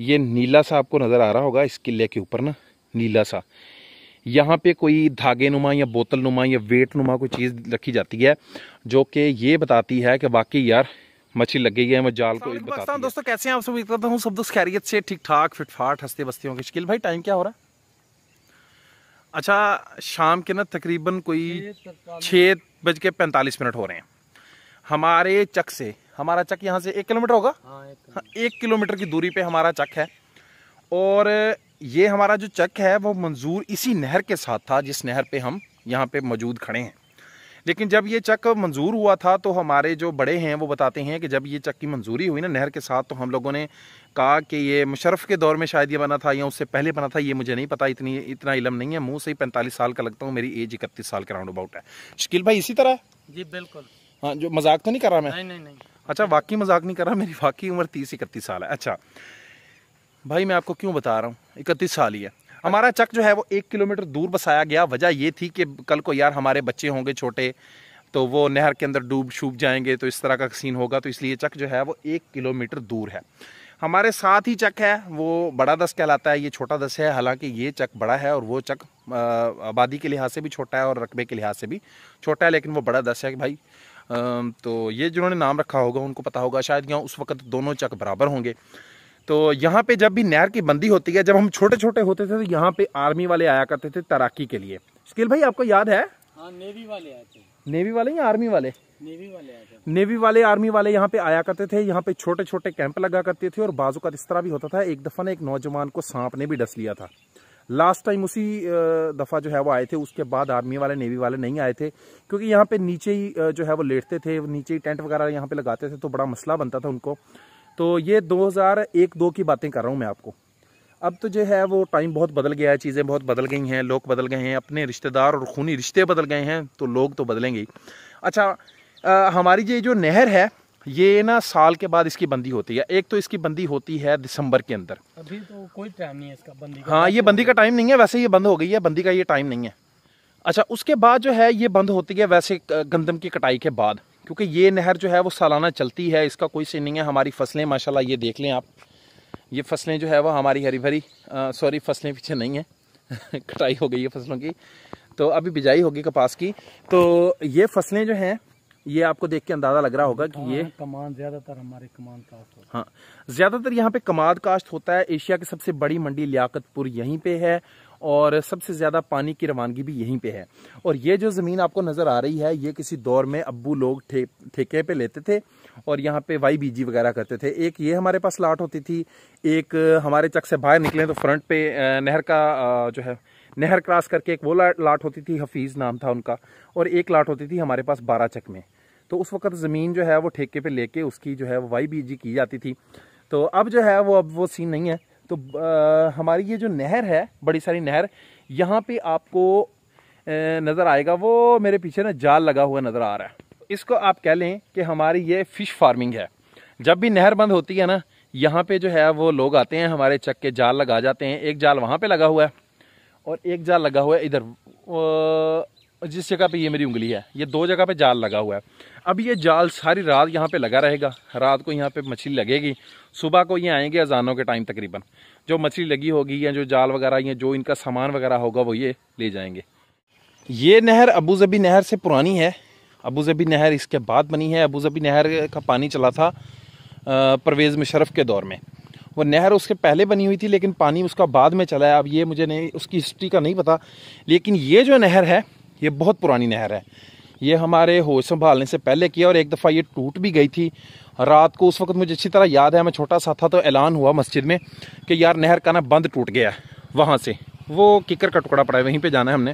ये नीला सा आपको नज़र आ रहा होगा इस किले के ऊपर ना, नीला सा। यहाँ पे कोई धागे नुमा या बोतल नुमा या वेट नुमा कोई चीज़ रखी जाती है जो कि ये बताती है कि वाकई यार मछली लग गई है। मैं जाल को बताता हूँ। दोस्तों कैसे हैं आप? उम्मीद करता हूँ सब दोस्त खैरियत से, ठीक ठाक, फिट फाट, हंसते बसते होंगे। शकील भाई टाइम क्या हो रहा है? अच्छा, शाम के ना तकरीबन कोई 6:45 हो रहे हैं। हमारे चक से, हमारा चक यहाँ से 1 किलोमीटर होगा। हाँ, 1 किलोमीटर की दूरी पे हमारा चक है। और ये हमारा जो चक है वो मंजूर इसी नहर के साथ था जिस नहर पे हम यहाँ पे मौजूद खड़े हैं। लेकिन जब ये चक मंजूर हुआ था तो हमारे जो बड़े हैं वो बताते हैं कि जब ये चक की मंजूरी हुई ना नहर के साथ, तो हम लोगों ने कहा कि ये मुशर्रफ के दौर में शायद ये बना था या उससे पहले बना था, ये मुझे नहीं पता, इतना इल्म नहीं है। मुँह से ही 45 साल का लगता हूँ, मेरी एज 31 साल के राउंड अबाउट है। शकील भाई इसी तरह है? जी बिल्कुल। हाँ, जो मजाक तो नहीं कर रहा मैं? नहीं। अच्छा, वाकई मजाक नहीं कर रहा, मेरी वाकई उम्र 30-31 साल है। अच्छा भाई, मैं आपको क्यों बता रहा हूँ, 31 साल ही है। हमारा चक जो है वो 1 किलोमीटर दूर बसाया गया। वजह ये थी कि कल को यार हमारे बच्चे होंगे छोटे तो वो नहर के अंदर डूब शूब जाएंगे तो इस तरह का सीन होगा, तो इसलिए चक जो है वो 1 किलोमीटर दूर है। हमारे साथ ही चक है वो बड़ा दस कहलाता है, ये छोटा दस है। हालांकि ये चक बड़ा है और वो चक आबादी के लिहाज से भी छोटा है और रकबे के लिहाज से भी छोटा है, लेकिन वो बड़ा दस है कि भाई। तो ये जिन्होंने नाम रखा होगा उनको पता होगा शायद, यहाँ उस वक्त दोनों चक बराबर होंगे। तो यहाँ पे जब भी नहर की बंदी होती है, जब हम छोटे छोटे होते थे तो यहाँ पे आर्मी वाले आया करते थे तैराकी के लिए। शकील भाई आपको याद है? हाँ, नेवी वाले आए थे। नेवी वाले या आर्मी वाले? नेवी वाले आए थे। नेवी वाले आर्मी वाले यहाँ पे आया करते थे। यहाँ पे छोटे छोटे कैंप लगा करते थे और बाजू का इस तरह भी होता था। एक दफा ना एक नौजवान को सांप ने भी डस लिया था। लास्ट टाइम उसी दफा जो है वो आए थे, उसके बाद आर्मी वाले नेवी वाले नहीं आए थे, क्योंकि यहाँ पे नीचे ही जो है वो लेटते थे, नीचे ही टेंट वगैरह यहाँ पे लगाते थे, तो बड़ा मसला बनता था उनको। तो ये 2001-2 की बातें कर रहा हूँ मैं आपको। अब तो जो है वो टाइम बहुत बदल गया है, चीज़ें बहुत बदल गई हैं, लोग बदल गए हैं, अपने रिश्तेदार और खूनी रिश्ते बदल गए हैं, तो लोग तो बदलेंगे ही। अच्छा, हमारी ये जो नहर है ये ना साल के बाद इसकी बंदी होती है। एक तो इसकी बंदी होती है दिसंबर के अंदर। अभी तो कोई टाइम नहीं है इसका बंदी का। हाँ, ये बंदी का टाइम नहीं है, वैसे ये बंद हो गई है, बंदी का ये टाइम नहीं है। अच्छा, उसके बाद जो है ये बंद होती है वैसे गंदम की कटाई के बाद, क्योंकि ये नहर जो है वो सालाना चलती है, इसका कोई सीन नहीं है। हमारी फसलें माशाल्लाह ये देख लें आप, ये फसलें जो है वो हमारी हरी भरी, सॉरी फसलें पीछे नहीं है कटाई हो गई है फसलों की, तो अभी बिजाई होगी कपास की। तो ये फसलें जो हैं ये आपको देख के अंदाजा लग रहा होगा कि ये कमान, ज्यादातर हमारे कमान काश्त होता है। हाँ, ज्यादातर यहाँ पे कमाद काश्त होता है। एशिया की सबसे बड़ी मंडी लियाकतपुर यहीं पे है और सबसे ज्यादा पानी की रवानगी भी यहीं पे है। और ये जो जमीन आपको नजर आ रही है ये किसी दौर में अब्बू लोग ठेके पे लेते थे और यहाँ पे वाई बीजी वगैरह करते थे। एक ये हमारे पास लाट होती थी, एक हमारे चक से बाहर निकले तो फ्रंट पे नहर का जो है नहर क्रॉस करके एक वो लाट होती थी, हफीज नाम था उनका, और एक लाट होती थी हमारे पास 12 चक में। तो उस वक्त ज़मीन जो है वो ठेके पे लेके उसकी जो है वो वाई बीजी की जाती थी। तो अब जो है वो अब वो सीन नहीं है। तो हमारी ये जो नहर है, बड़ी सारी नहर, यहाँ पे आपको नज़र आएगा वो मेरे पीछे ना जाल लगा हुआ नज़र आ रहा है। इसको आप कह लें कि हमारी ये फ़िश फार्मिंग है। जब भी नहर बंद होती है ना, यहाँ पे जो है वो लोग आते हैं, हमारे चक के जाल लगा जाते हैं। एक जाल वहाँ पे लगा हुआ है और एक जाल लगा हुआ है इधर, जिस जगह पे ये मेरी उंगली है, ये 2 जगह पे जाल लगा हुआ है। अब ये जाल सारी रात यहाँ पे लगा रहेगा, रात को यहाँ पे मछली लगेगी, सुबह को ये आएंगे अजानों के टाइम तकरीबन, जो मछली लगी होगी या जो जाल वगैरह या जो इनका सामान वगैरह होगा वो ये ले जाएंगे। ये नहर अबू ज़बी नहर से पुरानी है। अबू ज़बी नहर इसके बाद बनी है। अबू ज़बी नहर का पानी चला था परवेज़ मुशर्रफ के दौर में। वो नहर उसके पहले बनी हुई थी लेकिन पानी उसका बाद में चला है। अब ये मुझे नहीं, उसकी हिस्ट्री का नहीं पता, लेकिन ये जो नहर है ये बहुत पुरानी नहर है। ये हमारे होश संभालने से पहले किया और एक दफ़ा ये टूट भी गई थी रात को। उस वक्त मुझे अच्छी तरह याद है, मैं छोटा सा था, तो ऐलान हुआ मस्जिद में कि यार नहर का ना बंद टूट गया है। वहाँ से वो किकर का टुकड़ा पड़ा है, वहीं पे जाना है हमने,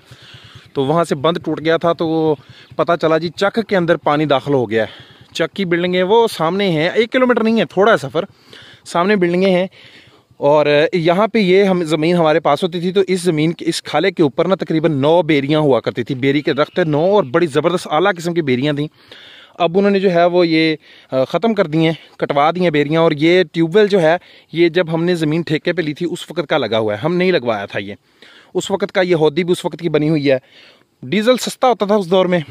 तो वहाँ से बंद टूट गया था। तो पता चला जी चक के अंदर पानी दाखिल हो गया है। चक की बिल्डिंगें वो सामने हैं, 1 किलोमीटर नहीं है, थोड़ा सफ़र, सामने बिल्डिंगें हैं। और यहाँ पे ये हम ज़मीन हमारे पास होती थी, तो इस ज़मीन के इस खाले के ऊपर ना तकरीबन 9 बेरियाँ हुआ करती थी। बेरी के दरख्त 9 और बड़ी ज़बरदस्त आला किस्म की बेरियाँ थी। अब उन्होंने जो है वो ये ख़त्म कर दी हैं, कटवा दी हैं बेरियाँ। और ये ट्यूबवेल जो है ये जब हमने ज़मीन ठेके पे ली थी उस वक्त का लगा हुआ है, हम नहीं लगवाया था ये उस वक्त का। ये हौदी भी उस वक्त की बनी हुई है। डीज़ल सस्ता होता था उस दौर में,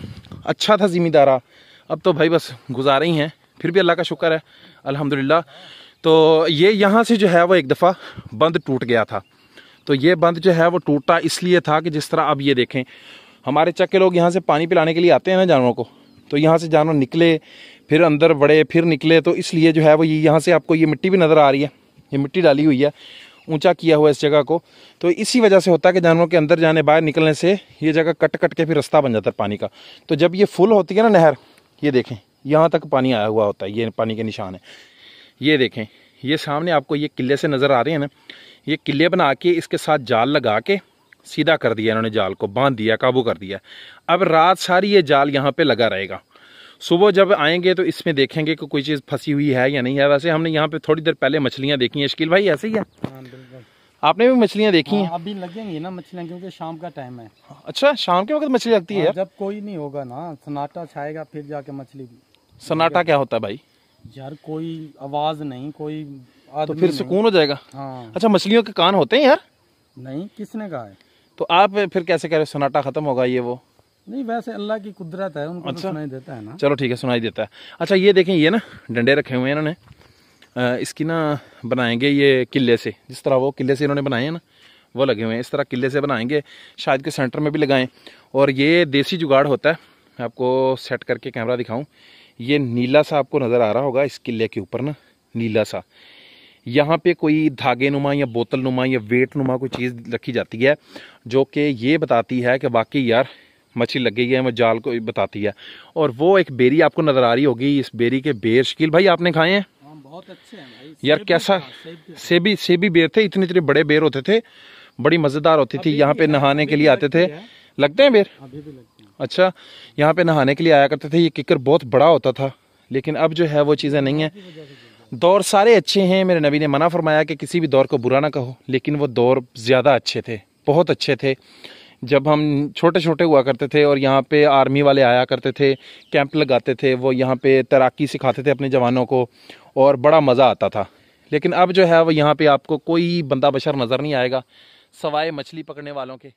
अच्छा था ज़मींदारा। अब तो भाई बस गुजारे ही हैं, फिर भी अल्लाह का शुक्र है अल्हम्दुलिल्लाह। तो ये यहाँ से जो है वो एक दफ़ा बंद टूट गया था। तो ये बंद जो है वो टूटा इसलिए था कि जिस तरह अब ये देखें, हमारे चक के लोग यहाँ से पानी पिलाने के लिए आते हैं ना जानवरों को, तो यहाँ से जानवर निकले फिर अंदर बढ़े फिर निकले, तो इसलिए जो है वो ये यहाँ से आपको ये मिट्टी भी नज़र आ रही है, ये मिट्टी डाली हुई है, ऊंचा किया हुआ है इस जगह को। तो इसी वजह से होता है कि जानवरों के अंदर जाने बाहर निकलने से ये जगह कट कट के फिर रास्ता बन जाता है पानी का। तो जब ये फुल होती है ना नहर, ये देखें यहाँ तक पानी आया हुआ होता है, ये पानी के निशान है। ये देखें, ये सामने आपको ये किले से नज़र आ रहे हैं ना, ये किले बना के इसके साथ जाल लगा के सीधा कर दिया इन्होंने, जाल को बांध दिया, काबू कर दिया। अब रात सारी ये जाल यहाँ पे लगा रहेगा। सुबह जब आएंगे तो इसमें देखेंगे कि कोई चीज़ फंसी हुई है या नहीं है। वैसे हमने यहाँ पे थोड़ी देर पहले मछलियाँ देखी हैं। शकील भाई ऐसे ही है? हाँ बिल्कुल। आपने भी मछलियाँ देखी हैं? अभी लगेंगी ना मछलियाँ, क्योंकि शाम का टाइम है। अच्छा, शाम के वक्त मछली लगती है यार? जब कोई नहीं होगा ना, सन्नाटा छाएगा, फिर जाके मछली। सन्नाटा क्या होता है भाई? यार कोई आवाज नहीं, कोई तो फिर सुकून हो जाएगा। हाँ। अच्छा, मछलियों के कान होते हैं यार? नहीं, किसने कहा है? तो आप फिर कैसे कह रहे हो सन्नाटा खत्म होगा ये वो? नहीं, वैसे अल्लाह की कुदरत है, उनको तो सुनाई देता है ना। चलो ठीक है, सुनाई देता है। अच्छा ये देखें, ये ना डंडे रखे हुए हैं इन्होंने, इसकी ना बनाएंगे ये किले से, जिस तरह वो किले से इन्होंने बनाए हैं ना वो लगे हुए हैं, इस तरह किले से बनाएंगे, शायद के सेंटर में भी लगाएं। और ये देसी जुगाड़ होता है, मैं आपको सेट करके कैमरा दिखाऊं। ये नीला सा आपको नज़र आ रहा होगा इस किले के ऊपर ना, नीला सा, यहाँ पे कोई धागे नुमा या बोतल नुमा या वेट नुमा कोई चीज़ रखी जाती है जो कि ये बताती है कि वाकई यार मछली लग गई है, वो जाल को बताती है। और वो एक बेरी आपको नज़र आ रही होगी, इस बेरी के बेर शकील भाई आपने खाए हैं? बहुत अच्छे हैं भाई यार। कैसा सेबी बेर थे, इतने इतने बड़े बेर होते थे, बड़ी मज़ेदार होती थी। यहाँ पे नहाने के लिए आते थे। लगते हैं बेर? अभी भी लगते हैं। अच्छा, यहाँ पे नहाने के लिए आया करते थे। ये किकर बहुत बड़ा होता था, लेकिन अब जो है वो चीज़ें नहीं है। दौर सारे अच्छे हैं, मेरे नबी ने मना फरमाया कि किसी भी दौर को बुरा ना कहो, लेकिन वो दौर ज़्यादा अच्छे थे, बहुत अच्छे थे। जब हम छोटे छोटे हुआ करते थे और यहाँ पे आर्मी वाले आया करते थे, कैंप लगाते थे, वो यहाँ पे तैराकी सिखाते थे अपने जवानों को, और बड़ा मज़ा आता था। लेकिन अब जो है वो यहाँ पे आपको कोई बंदा बशर नज़र नहीं आएगा सवाए मछली पकड़ने वालों के।